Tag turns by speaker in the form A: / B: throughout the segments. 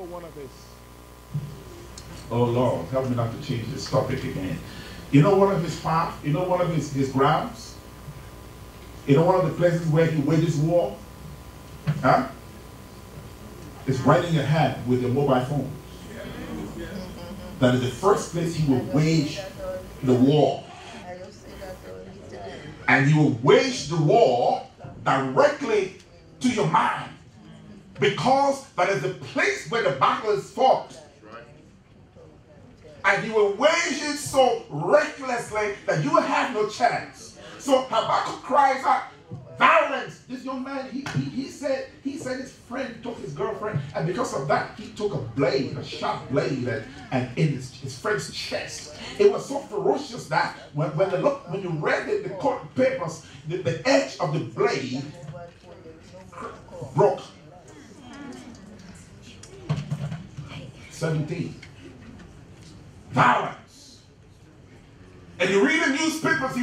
A: one of his... Oh Lord, help me not to change this topic again. You know one of his paths? You know one of his grounds? You know one of the places where he wages war? Huh? It's right in your hand with your mobile phone. That is the first place he will wage the war. And he will wage the war directly to your mind. Because that is the place where the battle is fought. And he will wage it so recklessly that you will have no chance. So Habakkuk cries out, violence. This young man, he said his friend took his girlfriend, and because of that, he took a blade, a sharp blade, and in his friend's chest. It was so ferocious that when you read the court papers, the edge of the blade broke. 17. Violence. And you read the newspapers,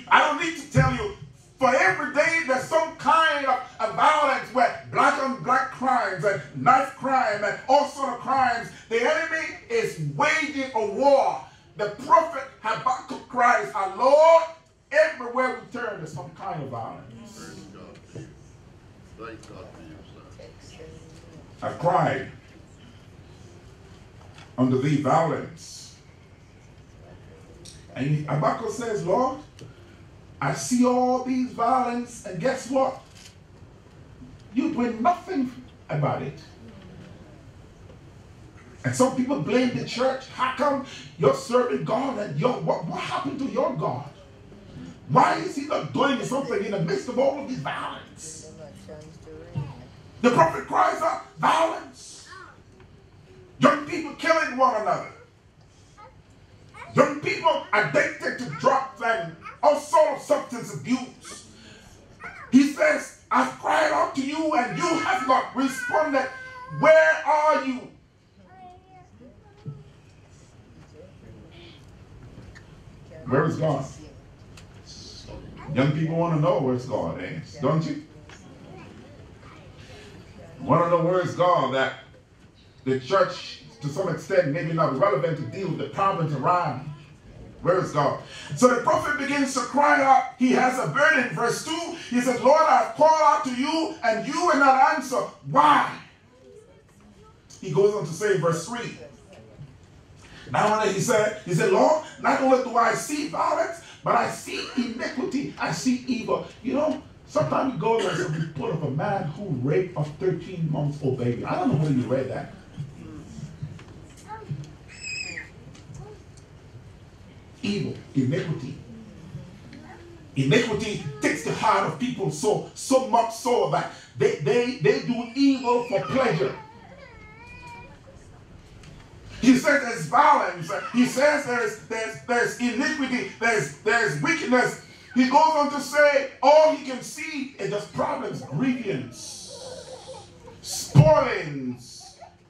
A: I don't need to tell you, for every day there's some kind of violence where black on black crimes and knife crime and all sort of crimes. The enemy is waging a war. The prophet Habakkuk cries, our Lord, everywhere we turn there's some kind of violence. Thank God for you, sir. I cried under the violence. And Habakkuk says, Lord, I see all these violence, and guess what? You're doing nothing about it. And some people blame the church. How come you're serving God and what happened to your God? Why is he not doing something in the midst of all of this violence? The prophet cries out, violence. Young people killing one another. Young people addicted to drugs and all sort of substance abuse. He says, I've cried out to you and you have not responded. Where are you? Where is God? Young people want to know where's God is, don't you? Want to know where's God? That the church, to some extent, maybe not relevant to deal with the problems around. Where is God? So the prophet begins to cry out. He has a burden. Verse 2, he says, Lord, I've called out to you, and you will not answer. Why? He goes on to say in verse 3. Now he said, Lord, not only do I see violence, but I see iniquity. I see evil. You know, sometimes you go there's a report of a man who raped a 13-month-old baby. I don't know whether you read that. Evil, iniquity. Iniquity takes the heart of people so much so that they do evil for pleasure. He says there's violence. He says there's iniquity. There's wickedness. He goes on to say all he can see is just problems, grievance, spoilings.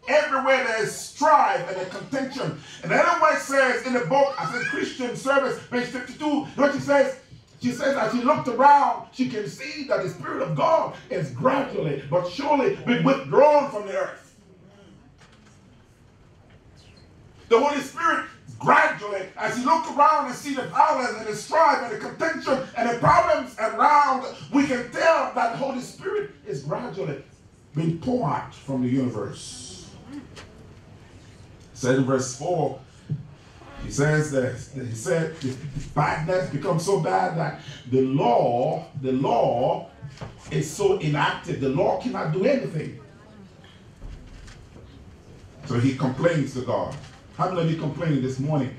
A: Everywhere there's strife and a contention. And then what it says in the book, I said Christian Service, page 52, what she says? She says as she looked around, she can see that the Spirit of God is gradually but surely been withdrawn from the earth. The Holy Spirit gradually, as you look around and see the violence and the strife and the contention and the problems around, we can tell that the Holy Spirit is gradually being poured out from the universe. Said in verse 4, he says that the badness becomes so bad that the law is so inactive. The law cannot do anything. So he complains to God. How many of you complaining this morning?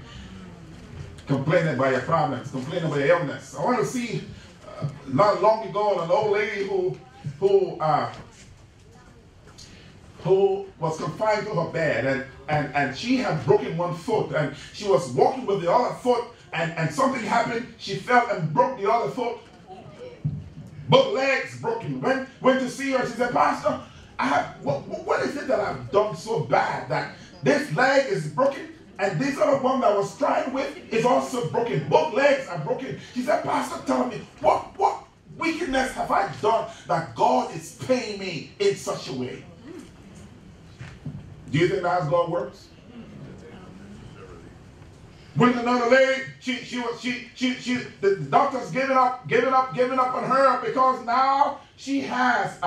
A: Complaining about your problems, complaining about your illness. I want to see not long ago an old lady who was confined to her bed and she had broken one foot and she was walking with the other foot and something happened. She fell and broke the other foot. Both legs broken. Went to see her. She said, Pastor, what is it that I've done so bad that this leg is broken and this other one that I was trying with is also broken. Both legs are broken. She said, Pastor, tell me, what wickedness have I done that God is paying me in such a way? Do you think that's how God works? When another lady, the doctors giving up on her because now she has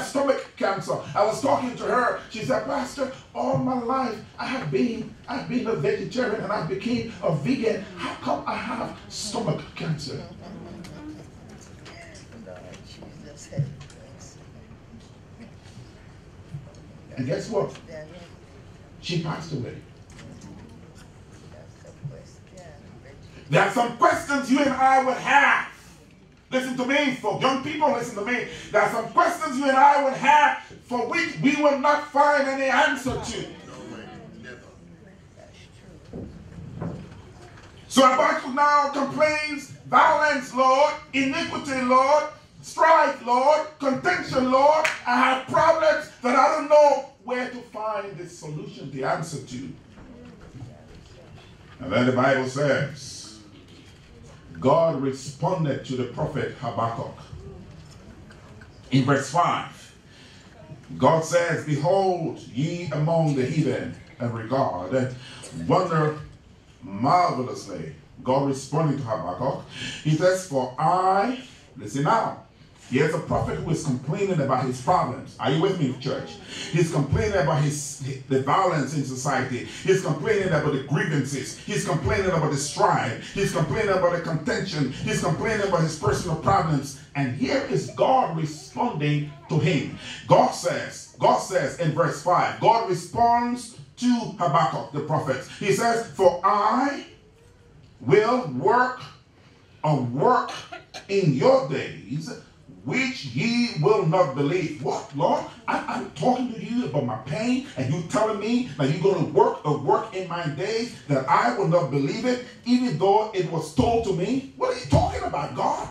A: stomach cancer. I was talking to her. She said, Pastor, all my life I've been a vegetarian and I became a vegan. How come I have stomach cancer? And guess what? She passed away. There are some questions you and I would have. Listen to me, folks. Young people, listen to me. There are some questions you and I would have for which we will not find any answer to. So Habakkuk now complains, violence, Lord, iniquity, Lord, strife, Lord, contention, Lord. I have problems that I don't know where to find the solution, the answer to. And then the Bible says, God responded to the prophet Habakkuk. In verse 5, God says, behold, ye among the heathen, and regard, and wonder marvelously. God responding to Habakkuk. He says, for I, listen now, here's a prophet who is complaining about his problems. Are you with me, church? He's complaining about the violence in society. He's complaining about the grievances. He's complaining about the strife. He's complaining about the contention. He's complaining about his personal problems. And here is God responding to him. God says in verse 5, God responds to Habakkuk, the prophet. He says, for I will work a work in your days which ye will not believe. What, Lord? I'm talking to you about my pain, and you telling me that you're going to work a work in my days that I will not believe it, even though it was told to me? What are you talking about, God?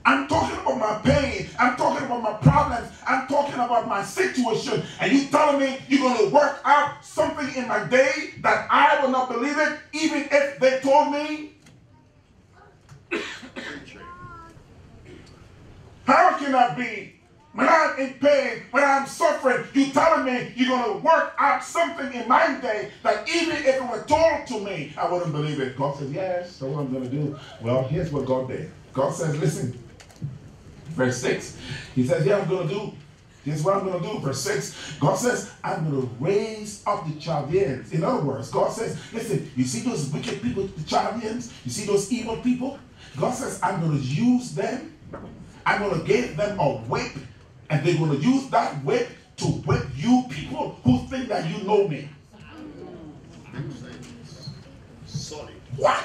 A: I'm talking about my pain. I'm talking about my problems. I'm talking about my situation, and you telling me you're going to work out something in my day that I will not believe it, even if they told me? How can I be when I'm in pain, when I'm suffering? You telling me you're going to work out something in my day that even if it were told to me, I wouldn't believe it. God says, yes, that's what I'm going to do. Well, here's what God did. God says, listen, verse 6, he says, yeah, I'm going to do. Here's what I'm going to do. Verse 6, God says, I'm going to raise up the Chaldeans. In other words, God says, listen, you see those wicked people, the Chaldeans? You see those evil people? God says, I'm going to use them. I'm going to give them a whip, and they're going to use that whip to whip you people who think that you know me.
B: Sorry.
A: What?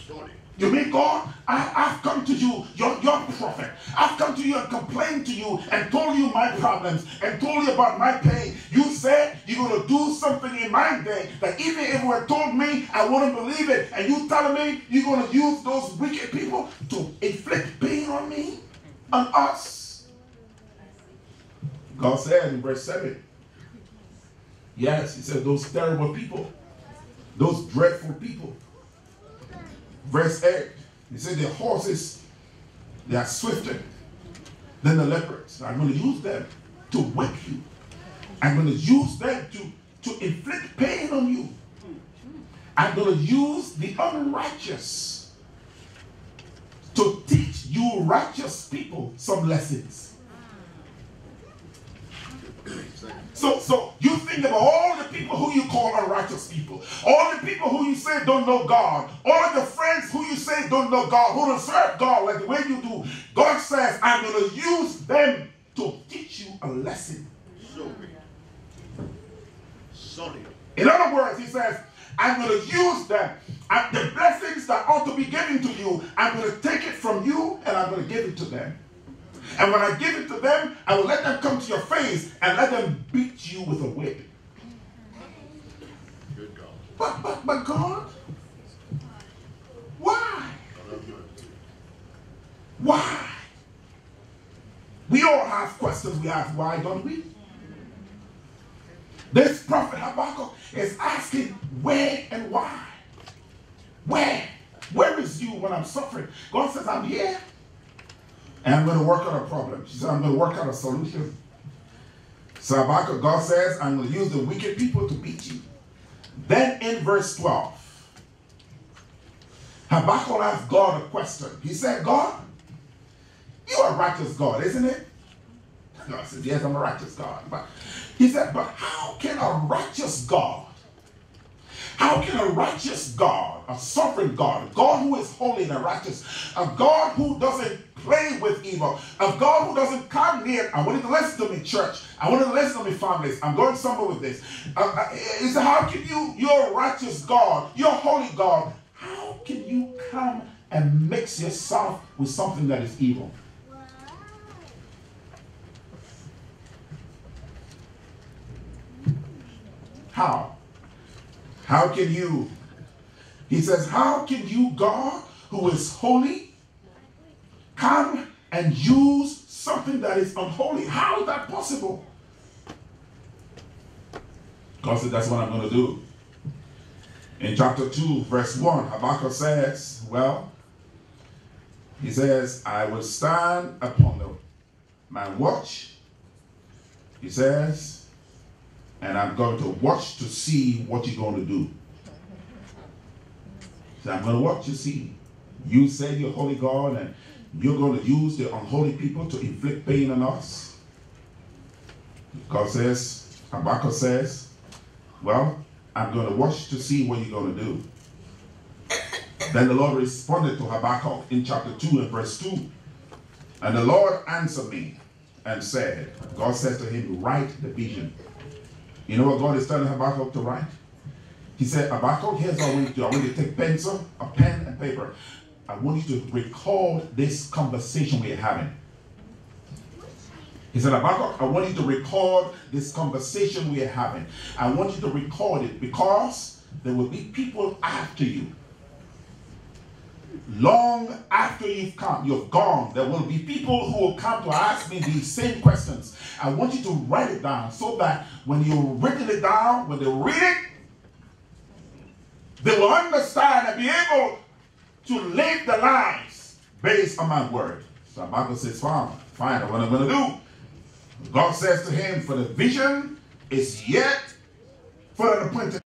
B: Sorry.
A: You mean, God, I've come to you, your prophet. I've come to you and complained to you and told you my problems and told you about my pain. You said you're going to do something in my day that even if it were told me, I wouldn't believe it. And you telling me you're going to use those wicked people to inflict pain on me, on us. God said in verse 7, yes, he said those terrible people, those dreadful people. Verse 8, he said the horses, they are swifter than the leopards. I'm going to use them to whip you. I'm going to use them to inflict pain on you. I'm going to use the unrighteous to teach you righteous people some lessons. So you think about all the people who you call unrighteous people, all the people who you say don't know God, all the friends who you say don't know God, who don't serve God like the way you do. God says, I'm going to use them to teach you a lesson.
B: Sorry.
A: In other words, he says, I'm going to use them. And the blessings that ought to be given to you, I'm going to take it from you and I'm going to give it to them. And when I give it to them, I will let them come to your face and let them beat you with a whip.
B: Good God.
A: But God, why? Why? We all have questions we ask, why don't we? This prophet Habakkuk is asking where and why. Where? Where is you when I'm suffering? God says, I'm here. And I'm going to work out a problem. She said, I'm going to work out a solution. So Habakkuk, God says, I'm going to use the wicked people to beat you. Then in verse 12, Habakkuk asked God a question. He said, God, you are a righteous God, isn't it? God said, yes, I'm a righteous God. But he said, but how can a righteous God, a sovereign God, a God who is holy and righteous, a God who doesn't play with evil, a God who doesn't come near, I want you to listen to me, church. I want you to listen to me, families. I'm going somewhere with this. He said, how can you're a righteous God, you're a holy God, how can you come and mix yourself with something that is evil? How? How can you? He says, how can you, God, who is holy, come and use something that is unholy? How is that possible? God said, that's what I'm going to do. In chapter 2, verse 1, Habakkuk says, well, he says, I will stand upon my watch. He says, and I'm going to watch to see what you're going to do. So I'm going to watch to see. You say you're holy God and you're going to use the unholy people to inflict pain on us. God says, Habakkuk says, well, I'm going to watch to see what you're going to do. Then the Lord responded to Habakkuk in chapter 2 and verse 2. And the Lord answered me and said, God says to him, write the vision. You know what God is telling Habakkuk to write? He said, Habakkuk, here's what I want you to do. I want you to take pencil, a pen, and paper. I want you to record this conversation we're having. He said, Habakkuk, I want you to record this conversation we're having. I want you to record it because there will be people after you. Long after you've gone, there will be people who will come to ask me these same questions. I want you to write it down so that when you've written it down, when they read it, they will understand and be able to live their lives based on my word. So Habakkuk says, fine, what I'm going to do. God says to him, for the vision is yet for an appointed